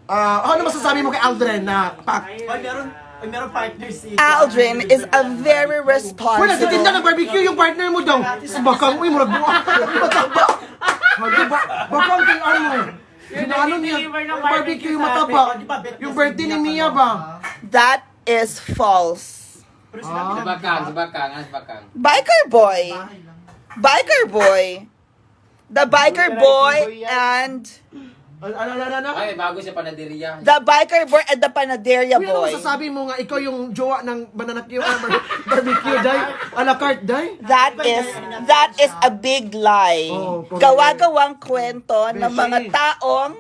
Ano masasabi mo kay Aldrin na Meron partner si... Aldrin is a very Wala, sa tinda responsible. ng barbecue yung partner mo daw. Bakang, uy, murag buwan. Mataba. Bakang kay ano. Ano niya, yung barbecue yung mataba. Yung birthday ni Mia ba? That is false. Si Bakang. Biker boy. Biker boy. The biker boy and Ano? Ay, bago siya panaderia. the biker boy and the panaderia Uy, ano boy. masasabi mo nga ikaw yung jowa ng bananakyo barbecue day? A la carte day? That is a big lie. Oh, Gawa-gawang kwento ng mga Beshi. taong.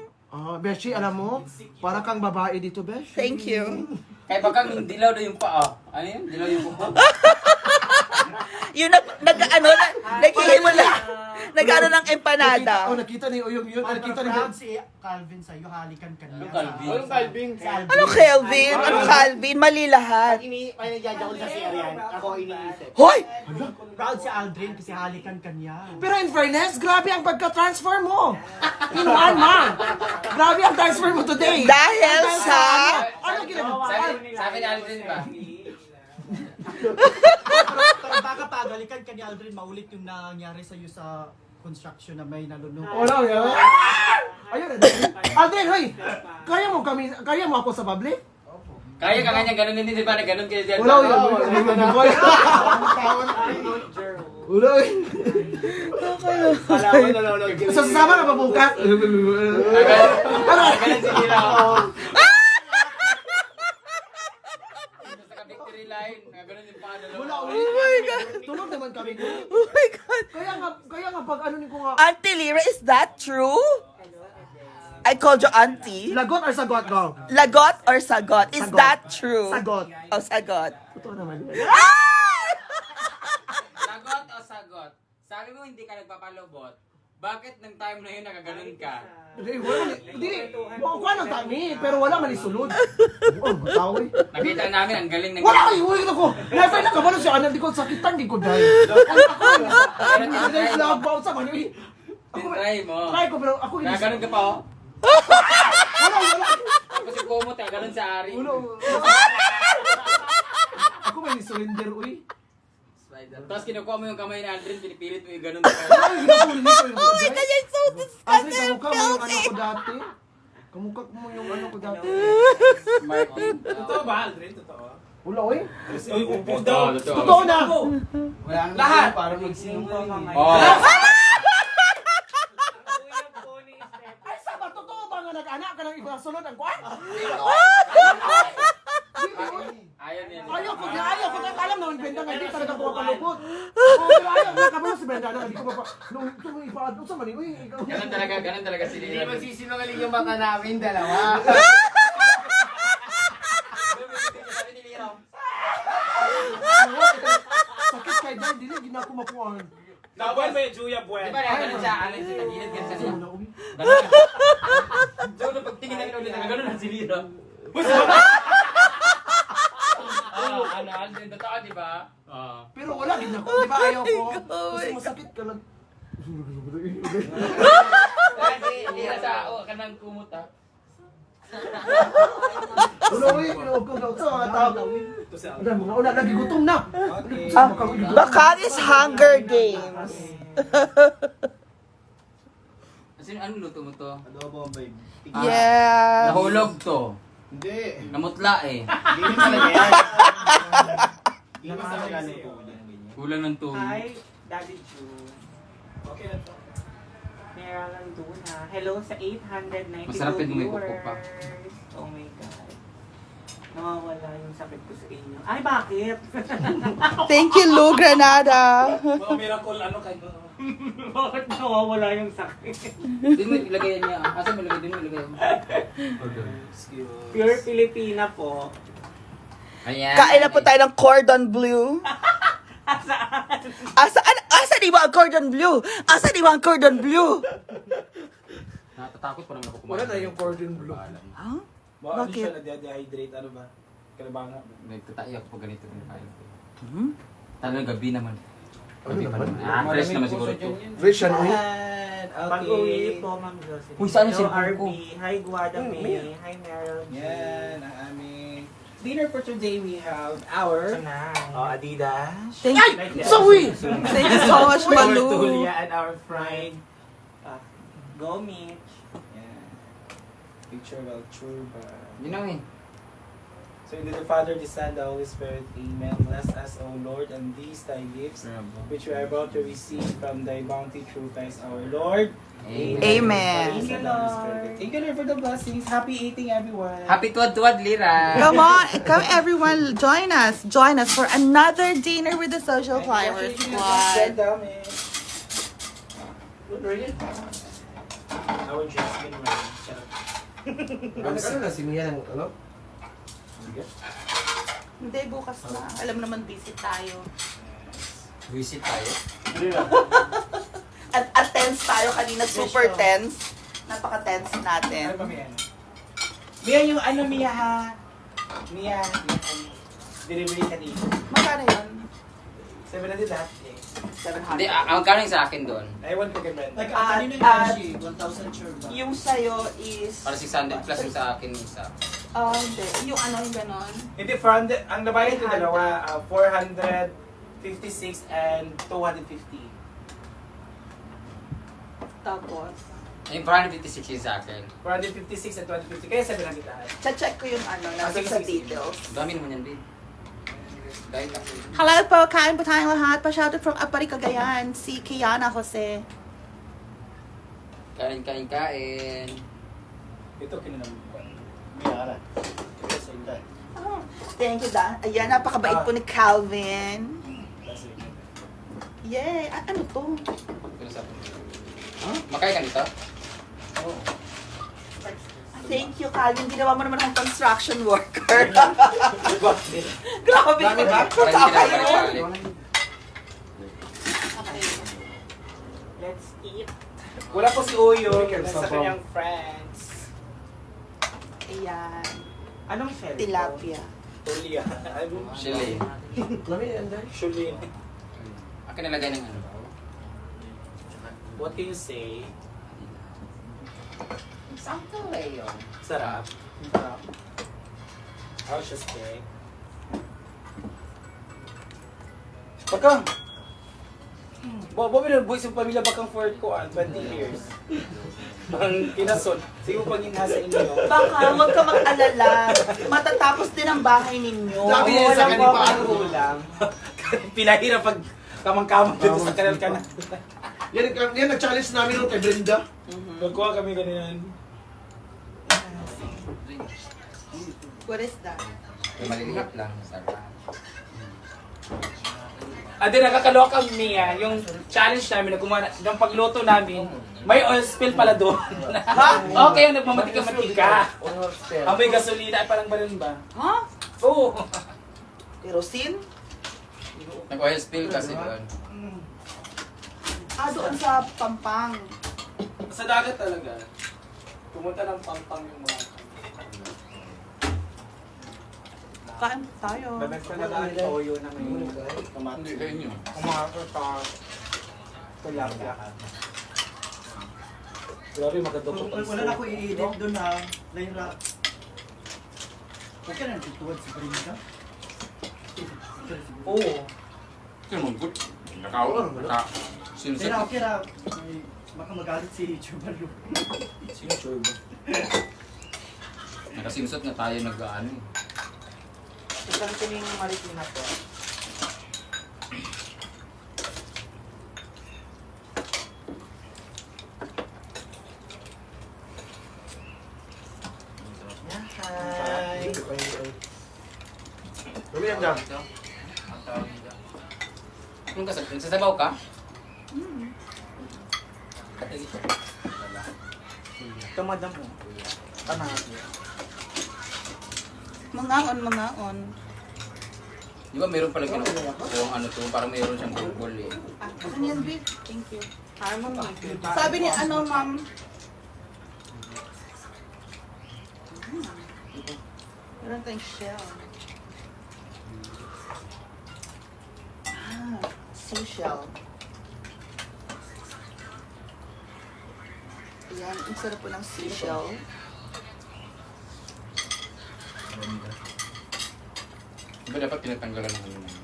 Beshi, alam mo, para kang babae dito, Beshi. Thank you. Kay Bakang, dilaw daw yung paa. Ano yun? Dilaw yung paa. Yung naghihimula. Nag-ano ng empanada. Nakita ni Uyong yun. Nakita ni Proud si Calvin sa'yo, halikan ka niya. Yung Calvin. Anong Calvin? Si Alvin. Ano Kelvin? Ano Calvin? Mali lahat. May nagjajakol kasi yan. Ako iniisip. Hoy! Proud si Aldrin kasi halikan ka niya. Pero in fairness, grabe ang pagka-transfer mo. In 1 month. Grabe ang transfer mo today. Dahil sa... Ano ginagawa? Sabi ni Aldrin ba? Pero baka pag halikan ka ni Aldrin, maulit yung nangyari sa'yo sa construction na may nalunok. Wala yan. Ayun. Aldrin, hoy! Kaya mo ako sa public? Kaya ka kanya ganun din, di ba? Na ganun kayo dyan. Wala yan. Wala yan. Kala ko nanonood. Sasama ka ba bukas? Ganun si Mira. Sa victory line, ganun yung paa dalawa. Wala. Oh my God. Tulog naman kami. Oh my God. Kaya nga pag ano ni ko nga, Auntie Lira, is that true? I called you auntie. lagot or sagot ko? Lagot or sagot? Is Sagot. that true? Sagot. Oh, sagot. Totoo naman. Sagot o sagot? Sabi mo hindi ka nagpapalobot. Bakit nang time na yun nakaganon ka? Hindi, kuha ng tami, pero wala man isulod. Oh, matawi. Nakita namin ang galing ng... Wala kayo, huwag ako. Never na kabalo siya, anong di ko sakitan, di ko dahil. Ako dahil lag ba sa mano. Try mo. Try ko, pero ako hindi. Nakaganon ka pa oh. Wala. Tapos yung kumot, nakaganon sa ari. Ako may surrender, uy. Tapos kinukuha mo yung kamay ni Aldrin, pinipilit mo yung ganun. Ay, ginapuli nito yung Oh my mga God, you're so Aldrin, disgusting. kamukha mo yung ano ko dati. Kamukha mo yung ano ko dati. Martin. Totoo ba, Aldrin? Totoo? Wala, uy. Uy, upo daw. Totoo na. Lahat! Para magsinungaling. Oh. Ay, sama, totoo ba nga nag-anak ka ng ibang sunod ang kwan? Ayaw niya. Ayaw ko na alam naman Brenda nga hindi talaga ko mapalupot. Pero ayaw na kabalo si Brenda na hindi ko mapa. Nung ito mo ipaadto sa mali, uy. Ganun talaga si Hindi Lira. magsisinungaling yung baka namin dalawa. Sabi ni Lira. Sakit kay Dad, dili gina ko mapuan. Nabuan ba yung Julia Di Buen? ba ganun siya? Alin sa tagilid ka sa niya. Wala, uy. So, nung pagtingin namin ulit, ganun na si Lira. Ano, Aldrin, totoo, di ba? Pero wala din ako, di ba ayaw ko? Oh Kasi my masakit ka lang. Kasi Lira sa kanang kumot ha. Wala, uy, kinuwag ko daw sa mga tao. Wala, mga una, nagigutom na. Bacaris Hunger Games. Ano luto mo to? Adobo ang babe. Yeah. Nahulog to. Hindi. Namutla eh. Hindi talaga yan. Hindi mo talaga luto yan. Kulang ng tubig. Hi, Daddy Ju. Okay na to. Meron lang doon ha. Hello sa 892 Masarap yun kung may viewers. kuko pa. Oh my God. Nawawala yung sakit ko sa inyo. Ay, bakit? Thank you, Lou Granada. Mga miracle ano kayo. Bakit nawawala yung sakit? Di mo ilagay niya. Asa mo ilagay? Di mo ilagay. Pure Filipina po. Ayan. Kain na po tayo ng cordon bleu. Asa di ba ang cordon bleu? Asa di ba ang cordon bleu? Natatakot pa naman ako kumain. Wala na yung cordon bleu. Huh? Baka Bakit? siya na-dehydrate, ano ba? Kalabanga. Nagtatay ako pag ganito ng kain. Hmm? Talagang gabi naman. Ano naman? Fresh naman siguro ito. Fresh yan, uy. Pag-uwi po, Ma'am Jocelyn. Uy, saan yung Hello, cellphone ko? RB. Hi, Guadalupe. Hi, Meryl. Yan, ang aming dinner for today. We have our Adidas. Thank you. Sawi! Thank you so much, Our Malu. Tulia and our fried. Go, Mitch. Yan. Picture well true, but... You know eh. So in the Father, the Son, the Holy Spirit, Amen. Bless us, O Lord, and these thy gifts, which we are about to receive from thy bounty through Christ our Lord. Amen. Thank you, Lord. Thank you, Lord, for the blessings. Happy eating, everyone. Happy tuwad-tuwad, Lira. Come on, come everyone, join us for another dinner with the Social Climbers Squad. Our Jasmine Ryan. Ano na si Mia ng ano? Hindi, bukas na. Alam naman, busy tayo. Visit tayo. At tense tayo kanina, super tense. Napaka-tense natin. Ano ba, Mia? Mia, yung ano, Mia, ha? Mia, delivery ka dito. Magkano yun? 700 lahat. 700. Hindi, ang magkano yung sa akin doon? Ewan ko kay Brenda. Like, kanino yung At- Hershey? 1,000 sure ba? Yung sa'yo is... Para 600 plus yung sa akin isa. Hindi. Yung ano, yung ganon. Hindi, ang nabayad ko dalawa, 456 and 250. Tapos, Yung 456 yung sa akin. 456 and 250, kaya 700 lahat. check ko yung ano, nasa sige, sa sige. details. Damin mo niyan, babe. Dahil ako. Hello po, kain po tayong lahat. Pa-shoutout from Apari, Cagayan. Si Kiana Jose. Kain. Ito, kinanamit ko. Oh, thank you, Dan. Ayan, napakabait po ni Calvin. Yay! Ano to? Pero sa akin. Makay ka nito? Thank you, Calvin. Ginawa mo naman akong construction worker. Grabe Dami ba? ko. Para hindi na balik-balik. Let's eat. Wala po si Uyo, Weekend sa sa kanyang friends. Ayan. Anong cellphone? Tilapia. Tulia. Chili. Lami yan, Day. Shulin. Akin nalagay ng ano. What can you say? Sakto eh yun. Sarap. How's your steak? Bakang! Bo binulbuhay sa pamilya Bakang for 20 years. Ang kinasod. Sige mo paging nasa inyo. Baka, huwag ka mag-alala. Matatapos din ang bahay ninyo. Sabi niya sa akin, paano? ulam. Pinahirap pag kamang-kamang dito sa kanal ka na. Yan nag-challenge namin nung kay Brenda. Nagkuha kami ganyan. What is that? Yung maliliit lang. Sarap. Ate, nakakaloka Mia, yung challenge namin na gumawa, yung pagluto namin, may oil spill pala doon. Okay, yung nagmamatika-matika. Amoy gasolina, ay parang ba rin ba? Ha? Oo. Kerosene? Nag-oil spill kasi doon. Doon sa Pampang. Sa dagat talaga. Pumunta ng Pampang yung mga. Kain tayo. Babes ko na lang toyo na may Hindi kayo nyo. umakot sa tilapia. Grabe, maganda po. Wala na ako i-edit doon ha. Lyra. Okay na, tuwad si Brenda. Oo. Sino mong good? Sinusot. Lyra, okay na. Baka magalit si Chubalu. Sino Churbo? Nakasinusot na tayo nag-ano. Isang tining Marikina po. Hi. Lami yan, Jam. Yung sasabaw ka? Ito madam mo. Mangaon. Di ba meron pala kinukuha yung ano to, parang meron siyang bubol eh. Ano yan, babe? Thank you. Sabi ni ano, ma'am? Meron tayong shell. seashell. Ayan, ang sarap po ng seashell. Diba dapat tinatanggalan ng ano?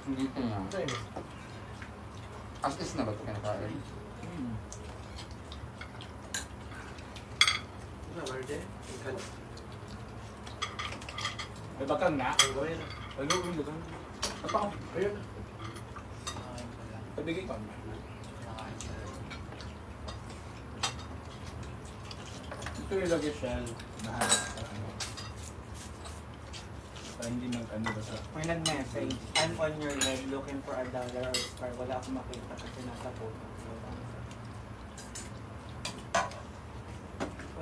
Hindi ko nga. As is na ba ito kinakain? May bakang nga. Ano yung bakang? Apa ko? Ayun. Pabigay ko. Ito yung lagi shell. Para hindi mag-ano basta. May nag-message, I'm on your leg looking for a dollar or star. Wala akong makita kasi nasa photo.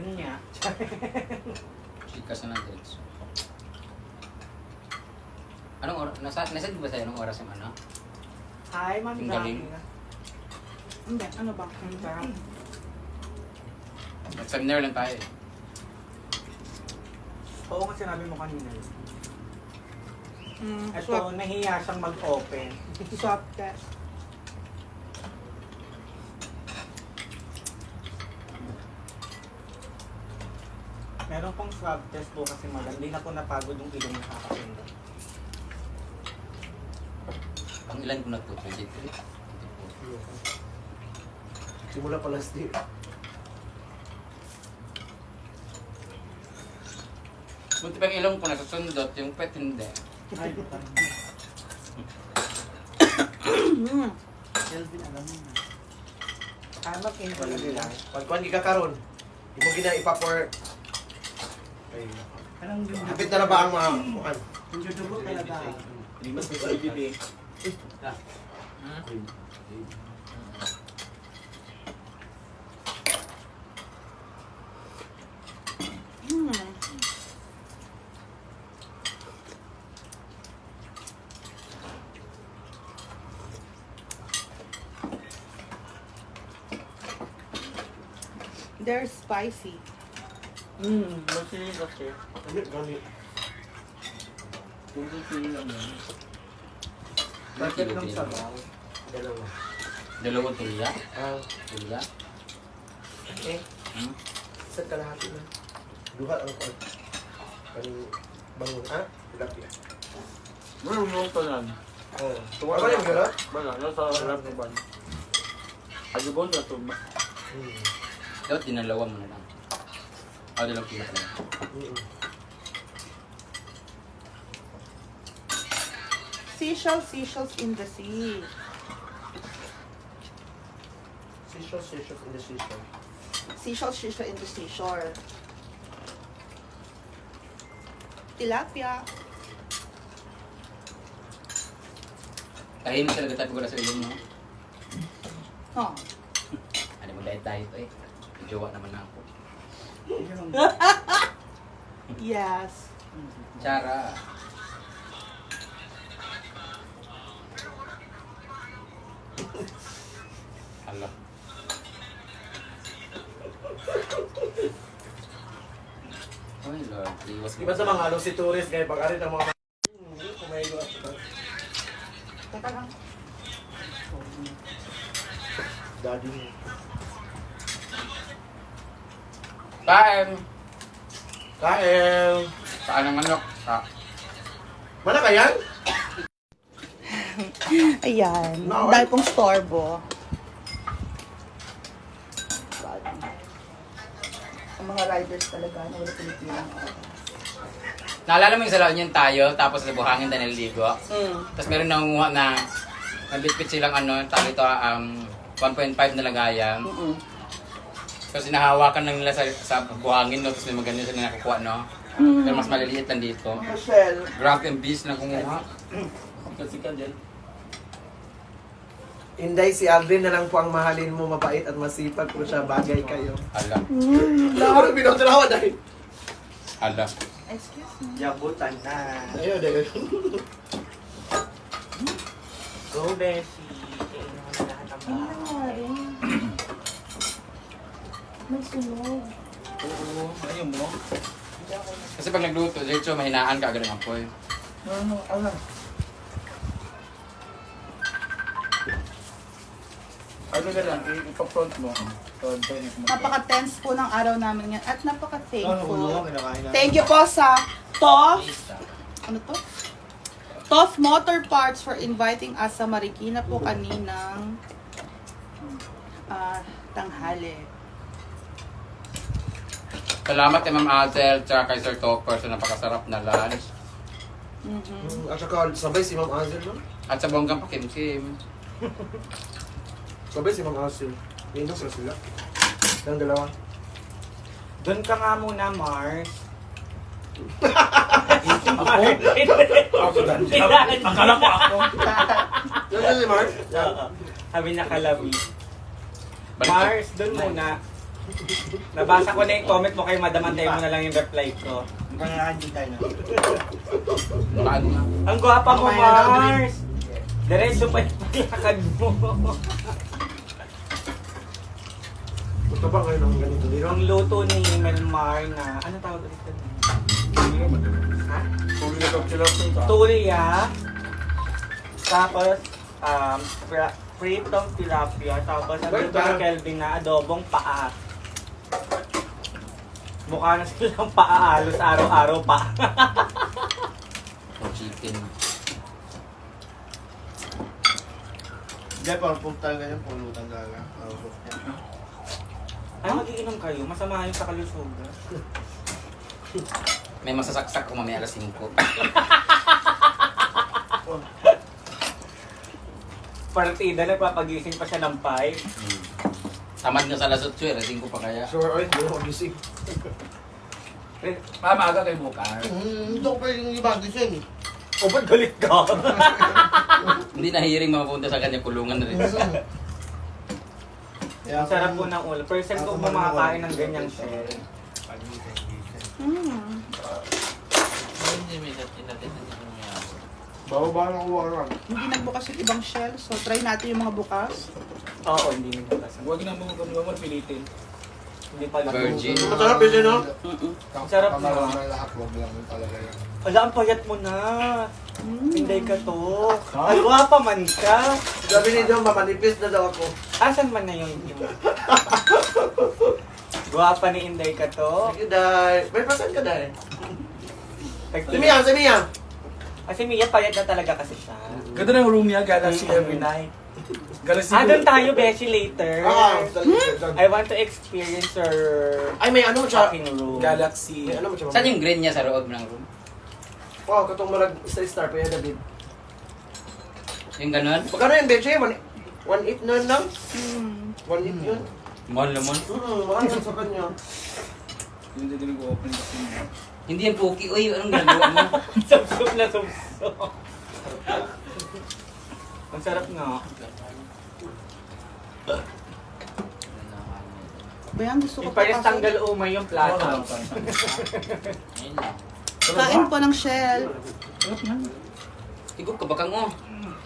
Unya. Chikas na natin. Anong oras? Nasa ba sa'yo anong oras yung ano? Hi, Ma'am Ang galing. Hindi, ano ba? Nag-seminar lang tayo eh. Oo nga sinabi mo kanina. Ito, nahiya siyang mag-open. Swap test. Meron pong swab test po kasi madam. Hindi na po napagod yung ilong nakakapindot. Ang ilan ko na to? 23? Simula pa last year. Buti pang ilong ko nasusundot, yung pet hindi. Ay, Kelvin, alam mo na. I'm okay for you lang. Pagkuhan ka karon, imo gina ipa-pour. Ay, Anong yung hapit na ba ang mga kuan? yung dudugo talaga? Hindi mas may CBD. They're spicy. Masili kasi. Gamit, gamit. Kung sino lang yan. Bakit ng sabaw? Dalawa. Dalawang tulya? Ah, Tulya? eh, Hmm? sa kalahati na. Duha ang kuan. Kaning bangon, ah? Tilapia. Meron yung tanan. Oh, tuwa ba yung gano'n? Bala, nasa harap ng ban. Agibon na ito. Dapat dinalawa mo na lang. Dalawang tulya ka lang. Seashells in the sea. Seashell, seashell in the seashell. Seashells in the seashore. Tilapia. Tahimik talaga tayo pagkala sa ilong mo. Oh. Ano mo diet ito eh. May jowa naman na ako. Yes. Chara. Ala. Ay, Lord. Iwas Di ba sa mga si tourist kaya pag-arit ang mga kumailo at Teka lang. daddy mo. Kain! Kael! Saan ang manok? Mana ka yan? Ayan. No, Dahil pong storbo. Ang mga riders talaga na wala Pilipinang oras. Naalala mo yung sa niyan tayo, tapos nabuhangin tayo naliligo. Tapos meron nangunguha na nabitbit silang ano, tawag ito, 1.5 na lagayan. Tapos hinahawakan lang nila sa buhangin, no? Tapos may maganda sila nakukuha, no? Pero mas maliliit lang dito. Michelle. Grabe ang beast na kumuha. Kasi ka dyan. Inday, si Aldrin na lang po ang mahalin mo, mabait at masipag po siya, bagay kayo. Ala. Lahat binotolawan dahil. Ala. Excuse me. Yabutan na. Ayun, ayun. Go, Beshi. Kainin mo na lahat ng Ano nangyari? May sunog. Oo, ayaw mo. Kasi pag nagluto, diretso mahinaan ka agad ang apoy. Ano ka lang, ipag-front mo. Napaka-tense po ng araw namin yan at Ano, napaka-thankful. kinakain na. Thank you po sa TOF. Ano to? TOF Motor Parts for inviting us sa Marikina po kaninang tanghali. Salamat kay Ma'am Azel tsaka kay Sir Topper sa napakasarap na lunch. Mhm. At saka sabay si Ma'am Azel, no? At sa bonggang pakimkim. Sabay si Ma'am Azel. Inom sila. Yung dalawa. Doon ka nga muna, Mars. Akala ko ako. Yan si Mark. Sabi na kalabi. Balik Mars, doon muna. Nabasa ko na yung comment mo kay Madam, antayin mo na lang yung reply ko. Pangalan tayo na. Paano nga? Ang gwapa mo, Ano kaya na, Mars! Diretso pa yung paglakad mo. Gusto ba ngayon ang ganito dito? Ang luto ni Melmar na, ano tawag ulit ito? Ha? Tulia. Tapos, pritong tilapia. Tapos, ang luto ni Kelvin na adobong paa. Mukha na silang paaalos araw-araw pa. O chicken. Hindi, parang punta ganyan, pulutan talaga. Ay, mag-iinom kayo. Masama yung sa kalusugan. May masasaksak ko mamaya alas 5. Partida, nagpapagising pa siya ng 5. Tamad nga sa alas 8, alas 5 pa kaya. Sure, ay, hindi ako gising. Maaga kayo bukas. Ito pa yung iba gising. O, ba't galit ka? Hindi na hiring mapunta sa kanya, kulungan na rin. Ang sarap po ng ulo. First time ko kumakain ng ganyang shell. Mm. Baba ng uwaran. Hindi nagbukas yung ibang shell, so try natin yung mga bukas. Oo, hindi nagbukas. Huwag na mo kung pilitin. Hindi pala. Virgin. Masarap yun, no? Ang sarap na. lahat, wag lang talaga yan. Wala, ang payat mo na. Hindi ka to. Ay, pa man ka. Sabi ni John, mamanipis na daw ako. Asan man na yung itim? Guwapa ni Inday ka to. Sige, Day. May pasan ka, Day. Si Si Mia. Kasi Mia, payat na talaga kasi siya. Ganda ng room niya, Galaxy every night. Galaxy Doon tayo, Beshi, later. Ah, I want to experience your ay, may ano siya. fucking room. Galaxy. May ano mo siya. Saan yung green niya sa loob ng room? Wow, katong malag star pa yan, David. Yung ganun? Magkano yung beche? 1.8 na lang? Mm. 1.8 yun? Mahal naman. Mahal yun sa kanya. Hindi din nag-open kasi niya. Hindi yan pookie. Uy, anong ginagawa mo? Subsub na subsub. Ang sarap nga. Bayan, gusto ko Yung pares papasok. tanggal umay yung plato. Kain po ng shell. Ikaw, kabakang mo.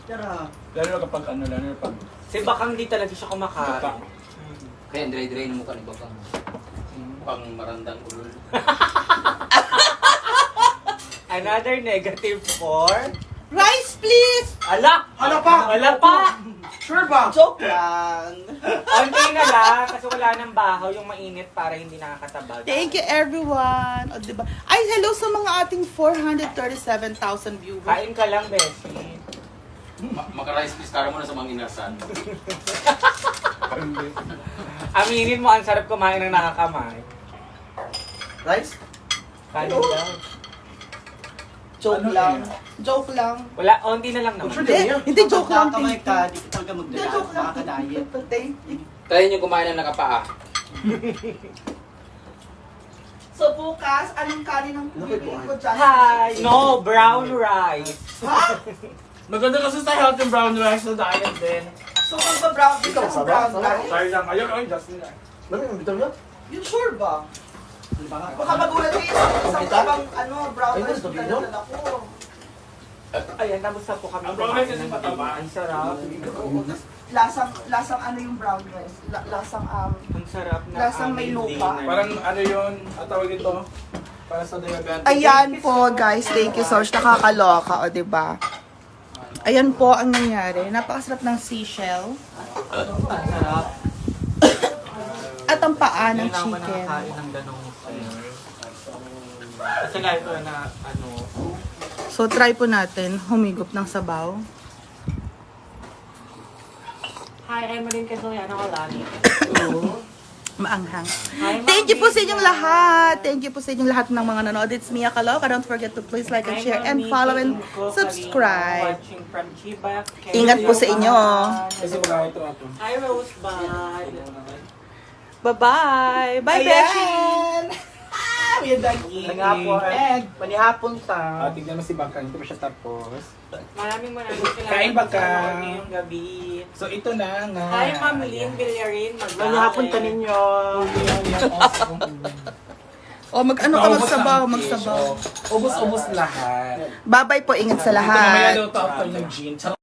Tara. Lalo na kapag ano, lalo na pag Si Bakang di talaga siya kumakain. baka. Kaya dry-dry na mukha ni Bakang. Pang marandang ulol. Another negative for... Rice, please! Ala! Ala pa! Ala pa! Sure ba? Joke lang. Onti na lang, kasi wala ng bahaw yung mainit para hindi nakakatabag. Thank you, everyone. O, diba? Ay, hello sa mga ating 437,000 viewers. Kain ka lang, Beshi. Maka-rice please, kara mo na sa mga inasan. Aminin mo, ang sarap kumain ng nakakamay. Rice? Kanin daw. Joke Ano lang. eh? Joke lang. Wala, onti na lang naman. Hindi joke lang. Kamay ka, di ka talaga Hindi, magdala. joke lang. Makakadayet. Try nyo kumain ng nakapaa. So, bukas, anong kanin ang pipiliin ko dyan? Hi! No, brown rice. Maganda kasi sa health yung brown rice na diet din. So, kung ba brown, Ikaw, ito sarap, brown sarap. rice? Sorry lang, ayun, ayun, just nila. Dami, ang bitaw na. Yun sure ba? Di ba nga? Baka magulat kayo sa isang Kita? tabang brown Ay, rice gusto na niyo? dala ko. Ayan, tapos na po kami. Ang brown rice kasi kumain ng mataba. Ang sarap. Lasang ano yung brown rice? Lasang Ang sarap na Lasang may aming lupa. dinner. Parang ano yun, ang tawag ito? Para sa diabetes. Ayan po, guys. Thank you so much. Nakakaloka, o, diba? Ayan po ang nangyari. Napakasarap ng seashell. Sarap. At ang paa ng Hindi na ako chicken. nakakain ng ganong flavor. Kasi nga ito na ano. So, try po natin humigop ng sabaw. Hi, Emeline Casoyan. Ako lagi. Maanghang. Hi, Ma'am Thank you po sa inyong Mia. lahat. Thank you po sa inyong lahat ng mga nanonood. It's Mia Kaloka. Don't forget to please like and Hi, share and Ma'am follow Miki and Inko, subscribe. Watching from Chiba. Ingat po sa inyo. Kasi magkakito ako. Hi, Rosebud. Bye-bye. Bye, Beshi. May dagi. Nangapon. Panihapon Ah, ta. tignan mo si Bakang. Ito pa siya tapos. Maraming salamat. Kain ba ka? sa panonood ngayong gabi. So ito na nga. Hi, Ma'am Lynn Villarin. Manihapon ta ninyo. O, mag-ano ka, magsabaw, magsabaw. Ubus-ubus lahat. Bye-bye po. Ingat sa Ito mamaya lahat. daw to after ng gym. Charot.